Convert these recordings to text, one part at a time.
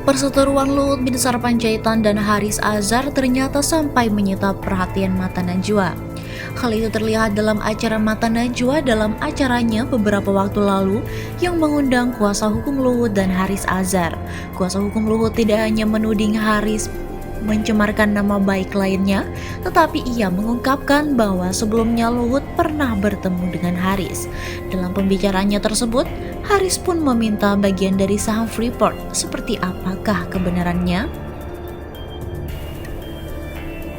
Perseteruan Luhut Binsar Panjaitan dan Haris Azhar ternyata sampai menyita perhatian mata Najwa. Hal itu terlihat dalam acara Mata Najwa dalam acaranya beberapa waktu lalu yang mengundang kuasa hukum Luhut dan Haris Azhar. Kuasa hukum Luhut tidak hanya menuding Haris mencemarkan nama baik kliennya, tetapi ia mengungkapkan bahwa sebelumnya Luhut pernah bertemu dengan Haris. Dalam pembicaraannya tersebut, Haris pun meminta bagian dari saham Freeport. Seperti apakah kebenarannya?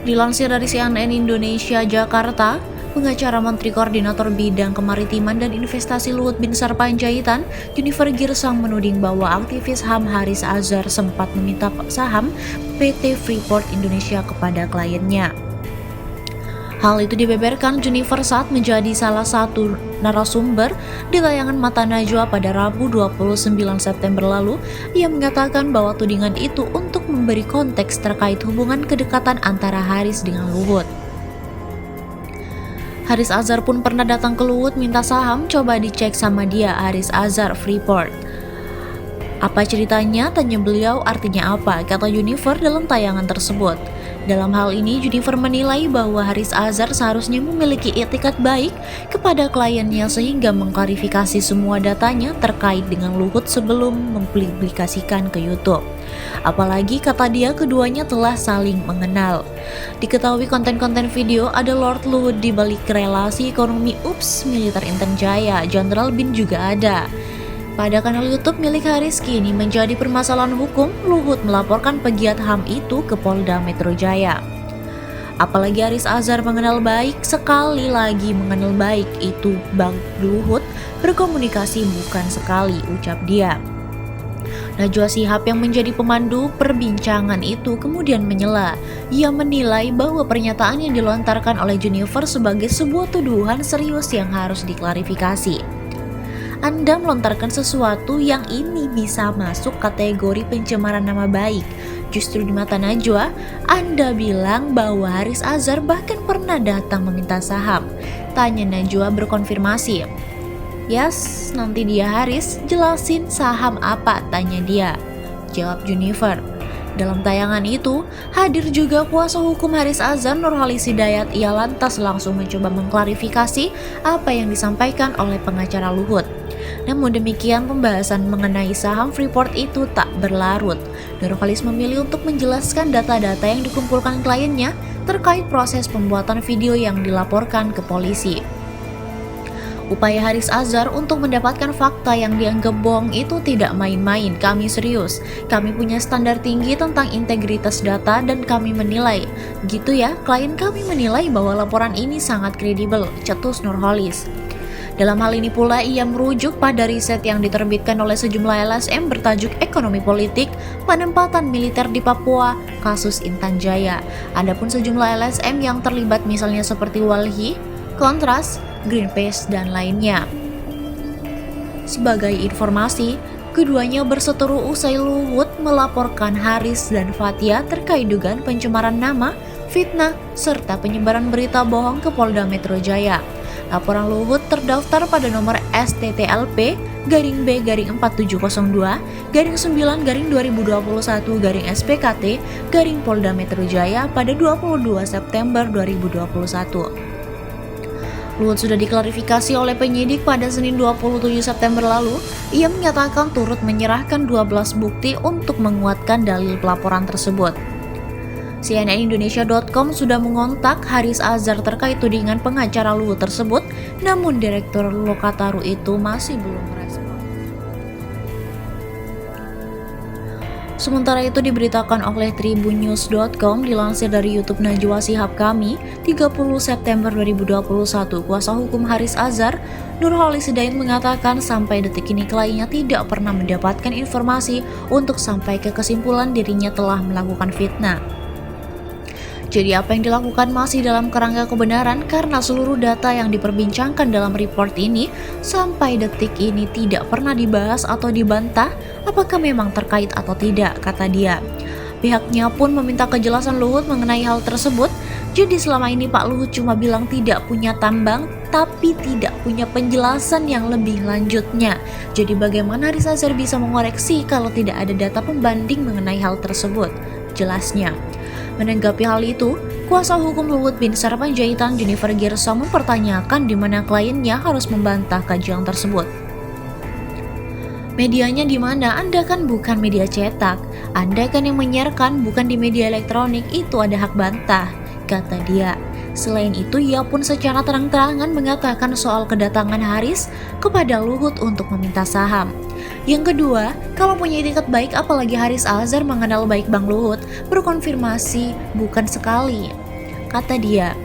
Dilansir dari CNN Indonesia Jakarta, pengacara Menteri Koordinator Bidang Kemaritiman dan Investasi Luhut Binsar Panjaitan, Junifer Girsang menuding bahwa aktivis HAM Haris Azhar sempat meminta saham PT Freeport Indonesia kepada kliennya. Hal itu dibeberkan Junifer saat menjadi salah satu narasumber di tayangan Mata Najwa pada Rabu 29 September lalu. Ia mengatakan bahwa tudingan itu untuk memberi konteks terkait hubungan kedekatan antara Haris dengan Luhut. Haris Azhar pun pernah datang ke Luhut minta saham, coba dicek sama dia, Haris Azhar Freeport. Apa ceritanya? Tanya beliau, artinya apa? Kata Junifer dalam tayangan tersebut. Dalam hal ini, Junifer menilai bahwa Haris Azhar seharusnya memiliki etikat baik kepada kliennya sehingga mengklarifikasi semua datanya terkait dengan Luhut sebelum mempublikasikan ke YouTube. Apalagi kata dia keduanya telah saling mengenal. Diketahui konten-konten video ada Lord Luhut di balik relasi ekonomi Militer Inten Jaya, Jenderal Bin juga ada. Pada kanal YouTube milik Haris kini menjadi permasalahan hukum. Luhut melaporkan pegiat HAM itu ke Polda Metro Jaya. Apalagi Haris Azhar mengenal baik, sekali lagi mengenal baik itu Bang Luhut berkomunikasi bukan sekali, ucap dia. Najwa Shihab yang menjadi pemandu perbincangan itu kemudian menyela. Ia menilai bahwa pernyataan yang dilontarkan oleh Junifer sebagai sebuah tuduhan serius yang harus diklarifikasi. Anda melontarkan sesuatu yang ini bisa masuk kategori pencemaran nama baik. Justru di Mata Najwa, Anda bilang bahwa Haris Azhar bahkan pernah datang meminta saham. Tanya Najwa berkonfirmasi. Yes, nanti dia Haris, jelasin saham apa, tanya dia. Jawab Junifer. Dalam tayangan itu, hadir juga kuasa hukum Haris Azhar Nurholis Hidayat. Ia lantas langsung mencoba mengklarifikasi apa yang disampaikan oleh pengacara Luhut. Namun demikian, pembahasan mengenai saham Freeport itu tak berlarut. Nurholis memilih untuk menjelaskan data-data yang dikumpulkan kliennya terkait proses pembuatan video yang dilaporkan ke polisi. Upaya Haris Azhar untuk mendapatkan fakta yang dianggap bohong itu tidak main-main. Kami serius, kami punya standar tinggi tentang integritas data dan kami menilai. Gitu ya, klien kami menilai bahwa laporan ini sangat kredibel, cetus Nurholis. Dalam hal ini pula ia merujuk pada riset yang diterbitkan oleh sejumlah LSM bertajuk Ekonomi Politik Penempatan Militer di Papua, kasus Intan Jaya. Adapun sejumlah LSM yang terlibat misalnya seperti Walhi, Kontras, Greenpeace, dan lainnya. Sebagai informasi, keduanya berseteru usai Luhut melaporkan Haris dan Fathia terkait dugaan pencemaran nama, fitnah, serta penyebaran berita bohong ke Polda Metro Jaya. Laporan Luhut terdaftar pada nomor STTLP-B-4702-9-2021-SPKT-Polda Metro Jaya pada 22 September 2021. Luhut sudah diklarifikasi oleh penyidik pada Senin 27 September lalu. Ia menyatakan turut menyerahkan 12 bukti untuk menguatkan dalil pelaporan tersebut. CNNindonesia.com sudah mengontak Haris Azhar terkait tudingan pengacara Luhut tersebut, namun Direktur Lokataru itu masih belum merespon. Sementara itu diberitakan oleh tribunnews.com, dilansir dari YouTube Najwa Shihab kami 30 September 2021, kuasa hukum Haris Azhar Nurholis Hidayat mengatakan sampai detik ini kliennya tidak pernah mendapatkan informasi untuk sampai ke kesimpulan dirinya telah melakukan fitnah. Jadi apa yang dilakukan masih dalam kerangka kebenaran karena seluruh data yang diperbincangkan dalam report ini sampai detik ini tidak pernah dibahas atau dibantah apakah memang terkait atau tidak, kata dia. Pihaknya pun meminta kejelasan Luhut mengenai hal tersebut. Jadi selama ini Pak Luhut cuma bilang tidak punya tambang, tapi tidak punya penjelasan yang lebih lanjutnya. Jadi bagaimana Haris Azhar bisa mengoreksi kalau tidak ada data pembanding mengenai hal tersebut? Jelasnya, menanggapi hal itu, kuasa hukum Luhut bin Sarpanjaitan Junifer Girsang mempertanyakan di mana kliennya harus membantah kajian tersebut. Medianya di mana? Anda kan bukan media cetak. Anda kan yang menyiarkan, bukan di media elektronik. Itu ada hak bantah, kata dia. Selain itu, ia pun secara terang-terangan mengatakan soal kedatangan Haris kepada Luhut untuk meminta saham. Yang kedua, kalau punya itikat baik, apalagi Haris Azhar mengenal baik Bang Luhut, berkonfirmasi bukan sekali, kata dia.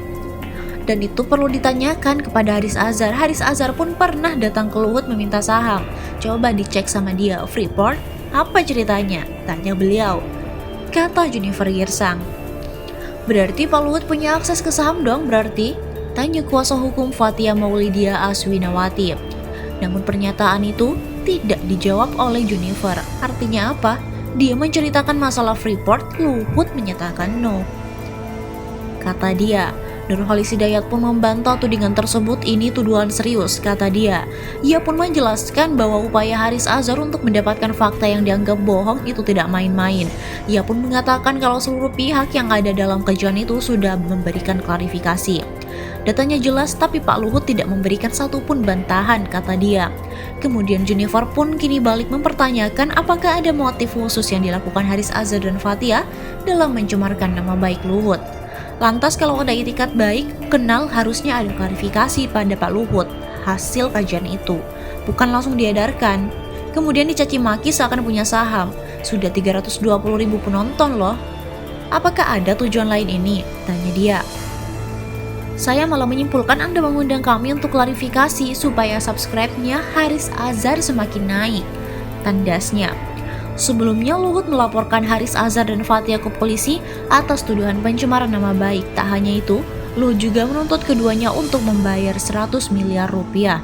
Dan itu perlu ditanyakan kepada Haris Azhar. Haris Azhar pun pernah datang ke Luhut meminta saham. Coba dicek sama dia. Freeport, apa ceritanya? Tanya beliau, kata Junifer Girsang. Berarti Pak Luhut punya akses ke saham dong berarti? Tanya kuasa hukum Fathia Maulidia Aswinawati. Namun pernyataan itu tidak dijawab oleh Junifer. Artinya apa? Dia menceritakan masalah Freeport, Luhut menyatakan no, kata dia. Nurholis Hidayat pun membantah tudingan tersebut. Ini tuduhan serius, kata dia. Ia pun menjelaskan bahwa upaya Haris Azhar untuk mendapatkan fakta yang dianggap bohong itu tidak main-main. Ia pun mengatakan kalau seluruh pihak yang ada dalam kajian itu sudah memberikan klarifikasi. Datanya jelas, tapi Pak Luhut tidak memberikan satupun bantahan, kata dia. Kemudian Junifer pun kini balik mempertanyakan apakah ada motif khusus yang dilakukan Haris Azhar dan Fathia dalam mencemarkan nama baik Luhut. Lantas kalau ada itikat baik, kenal harusnya ada klarifikasi pada Pak Luhut hasil kajian itu, bukan langsung diedarkan. Kemudian dicaci maki seakan punya saham. Sudah 320.000 penonton loh. Apakah ada tujuan lain ini? Tanya dia. Saya malah menyimpulkan Anda mengundang kami untuk klarifikasi supaya subscribe-nya Haris Azhar semakin naik, tandasnya. Sebelumnya Luhut melaporkan Haris Azhar dan Fathia ke polisi atas tuduhan pencemaran nama baik. Tak hanya itu, Luhut juga menuntut keduanya untuk membayar 100 miliar rupiah.